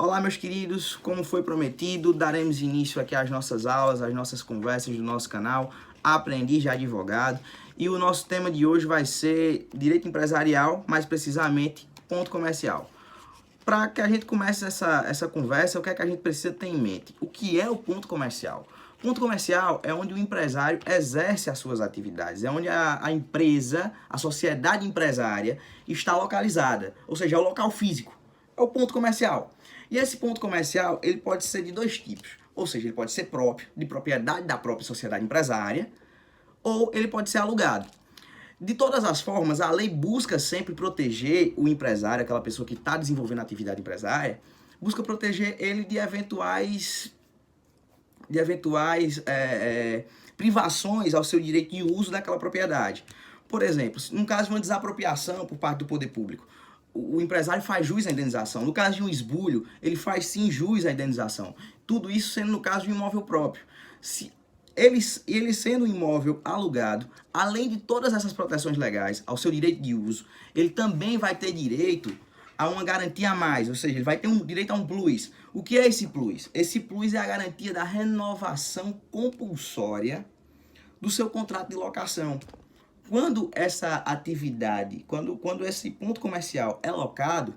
Olá, meus queridos, como foi prometido, daremos início aqui às nossas aulas, às nossas conversas do nosso canal Aprendiz de Advogado. E o nosso tema de hoje vai ser direito empresarial, mais precisamente ponto comercial. Para que a gente comece essa conversa, o que é que a gente precisa ter em mente? O que é o ponto comercial? Ponto comercial é onde o empresário exerce as suas atividades, é onde a empresa, a sociedade empresária está localizada, ou seja, é o local físico, é o ponto comercial. E esse ponto comercial, ele pode ser de dois tipos, ou seja, ele pode ser próprio, de propriedade da própria sociedade empresária, ou ele pode ser alugado. De todas as formas, a lei busca sempre proteger o empresário, aquela pessoa que está desenvolvendo a atividade empresária, busca proteger ele de eventuais privações ao seu direito de uso daquela propriedade. Por exemplo, no caso de uma desapropriação por parte do poder público, o empresário faz jus à indenização. No caso de um esbulho, ele faz sim jus à indenização. Tudo isso sendo no caso de um imóvel próprio. Se ele sendo um imóvel alugado, além de todas essas proteções legais ao seu direito de uso, ele também vai ter direito a uma garantia a mais, ou seja, ele vai ter direito a um plus. O que é esse plus? Esse plus é a garantia da renovação compulsória do seu contrato de locação. Quando essa atividade, quando esse ponto comercial é locado,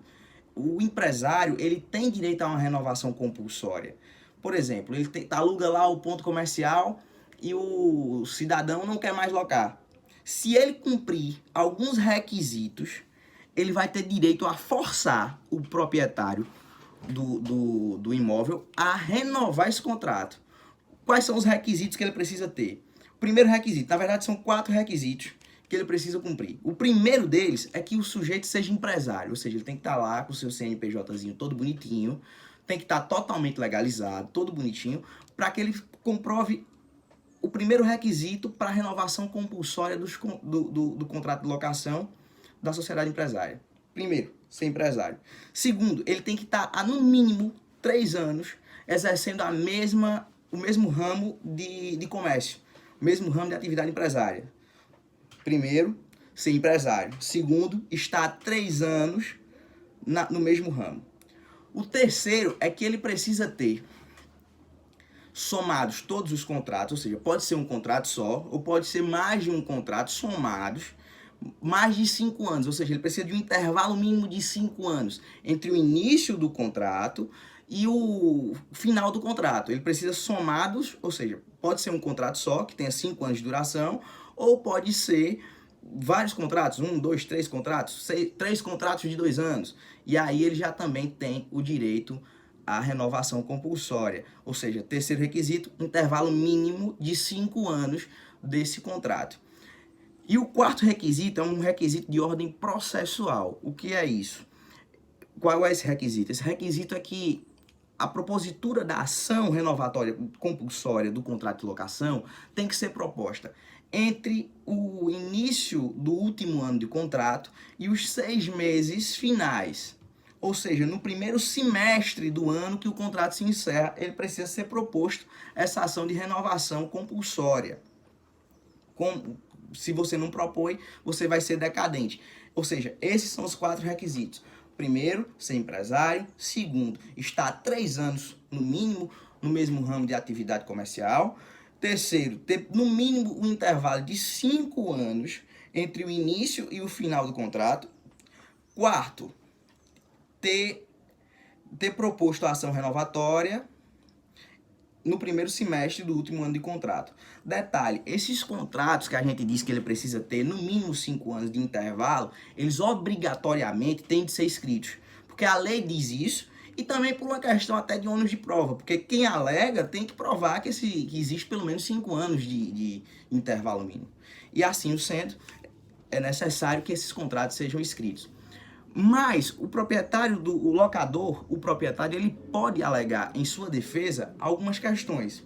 o empresário ele tem direito a uma renovação compulsória. Por exemplo, ele aluga lá o ponto comercial e o cidadão não quer mais locar. Se ele cumprir alguns requisitos, ele vai ter direito a forçar o proprietário do imóvel a renovar esse contrato. Quais são os requisitos que ele precisa ter? O primeiro requisito, na verdade são 4 requisitos que ele precisa cumprir. O primeiro deles é que o sujeito seja empresário, ou seja, ele tem que estar lá com o seu CNPJzinho todo bonitinho, tem que estar totalmente legalizado, todo bonitinho, para que ele comprove o primeiro requisito para a renovação compulsória do contrato de locação da sociedade empresária. Primeiro, ser empresário. Segundo, ele tem que estar há no mínimo 3 anos exercendo o mesmo ramo de comércio, o mesmo ramo de atividade empresária. Primeiro, ser empresário. Segundo, estar há 3 anos no mesmo ramo. O terceiro é que ele precisa ter somados todos os contratos, ou seja, pode ser um contrato só, ou pode ser mais de um contrato somados, mais de 5 anos, ou seja, ele precisa de um intervalo mínimo de 5 anos entre o início do contrato e o final do contrato. Ele precisa somados, ou seja, pode ser um contrato só, que tenha 5 anos de duração, ou pode ser vários contratos, 1, 2, 3 contratos, 3 contratos de 2 anos. E aí ele já também tem o direito à renovação compulsória. Ou seja, terceiro requisito, intervalo mínimo de 5 anos desse contrato. E o quarto requisito é um requisito de ordem processual. O que é isso? Qual é esse requisito? Esse requisito é que a propositura da ação renovatória compulsória do contrato de locação tem que ser proposta entre o início do último ano de contrato e os 6 meses finais. Ou seja, no primeiro semestre do ano que o contrato se encerra, ele precisa ser proposto essa ação de renovação compulsória. Se você não propõe, você vai ser decadente. Ou seja, esses são os 4 requisitos. Primeiro, ser empresário. Segundo, estar há 3 anos, no mínimo, no mesmo ramo de atividade comercial. Terceiro, ter no mínimo um intervalo de 5 anos entre o início e o final do contrato. Quarto, ter proposto a ação renovatória no primeiro semestre do último ano de contrato. Detalhe, esses contratos que a gente diz que ele precisa ter no mínimo 5 anos de intervalo, eles obrigatoriamente têm de ser escritos. Porque a lei diz isso e também por uma questão até de ônus de prova. Porque quem alega tem que provar que existe pelo menos 5 anos de intervalo mínimo. E assim sendo, é necessário que esses contratos sejam escritos. Mas o proprietário, o locador, o proprietário, ele pode alegar em sua defesa algumas questões.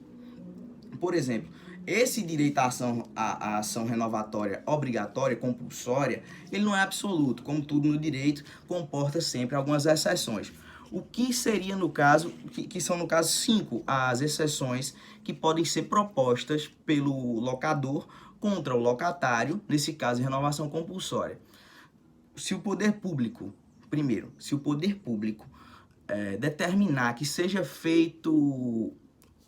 Por exemplo, esse direito à ação renovatória obrigatória, compulsória, ele não é absoluto. Como tudo no direito, comporta sempre algumas exceções. O que seria no caso, que são no caso 5 as exceções que podem ser propostas pelo locador contra o locatário, nesse caso, renovação compulsória. Se o poder público, primeiro, se o poder público determinar que seja feito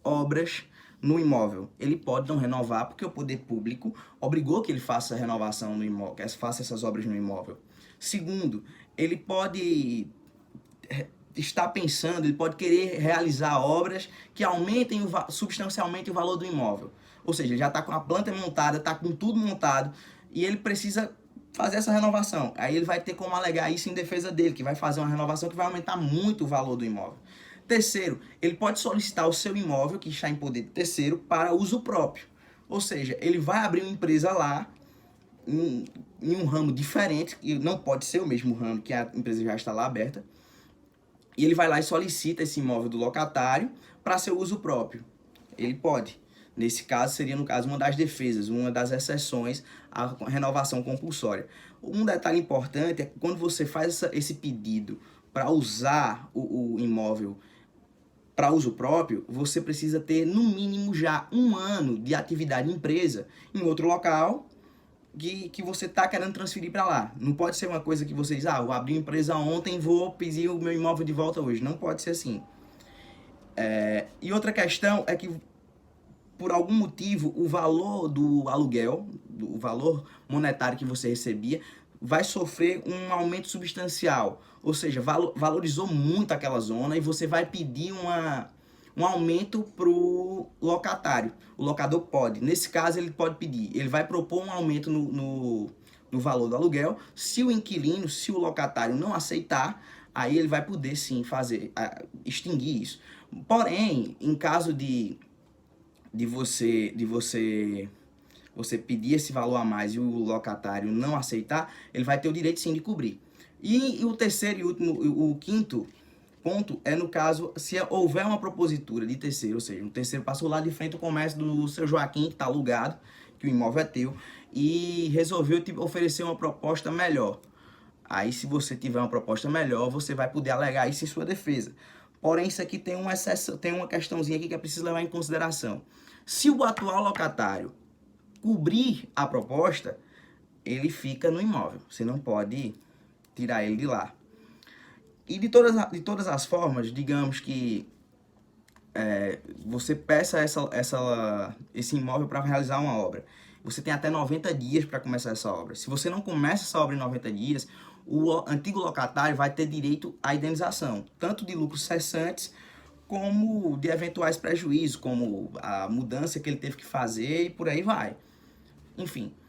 obras no imóvel, ele pode não renovar porque o poder público obrigou que ele faça a renovação no imóvel, que faça essas obras no imóvel. Segundo, ele pode estar pensando, ele pode querer realizar obras que aumentem substancialmente o valor do imóvel. Ou seja, ele já está com a planta montada, está com tudo montado e ele precisa fazer essa renovação. Aí ele vai ter como alegar isso em defesa dele, que vai fazer uma renovação que vai aumentar muito o valor do imóvel. Terceiro, ele pode solicitar o seu imóvel, que está em poder de terceiro, para uso próprio. Ou seja, ele vai abrir uma empresa lá, em um ramo diferente, e não pode ser o mesmo ramo que a empresa já está lá aberta, e ele vai lá e solicita esse imóvel do locatário para seu uso próprio. Ele pode. Nesse caso, seria, no caso, uma das defesas, uma das exceções à renovação compulsória. Um detalhe importante é que quando você faz esse pedido para usar o imóvel para uso próprio, você precisa ter, no mínimo, já 1 ano de atividade de empresa em outro local que você está querendo transferir para lá. Não pode ser uma coisa que você diz, vou abrir uma empresa ontem, vou pedir o meu imóvel de volta hoje. Não pode ser assim. E outra questão é que, por algum motivo, o valor do aluguel, o valor monetário que você recebia, vai sofrer um aumento substancial. Ou seja, valorizou muito aquela zona e você vai pedir um aumento para o locatário. O locador pode. Nesse caso, ele pode pedir. Ele vai propor um aumento no valor do aluguel. Se o inquilino, se o locatário não aceitar, aí ele vai poder sim extinguir isso. Porém, em caso de você pedir esse valor a mais e o locatário não aceitar, ele vai ter o direito sim de cobrir. E o terceiro e último, o quinto ponto é no caso, se houver uma propositura de terceiro, ou seja, um terceiro passou lá de frente ao comércio do seu Joaquim, que está alugado, que o imóvel é teu, e resolveu te oferecer uma proposta melhor. Aí, se você tiver uma proposta melhor, você vai poder alegar isso em sua defesa. Porém, isso aqui tem uma questãozinha aqui que é preciso levar em consideração. Se o atual locatário cobrir a proposta, ele fica no imóvel. Você não pode tirar ele de lá. E de todas as formas, digamos que você peça esse imóvel para realizar uma obra. Você tem até 90 dias para começar essa obra. Se você não começa essa obra em 90 dias, o antigo locatário vai ter direito à indenização, tanto de lucros cessantes, como de eventuais prejuízos, como a mudança que ele teve que fazer e por aí vai. Enfim,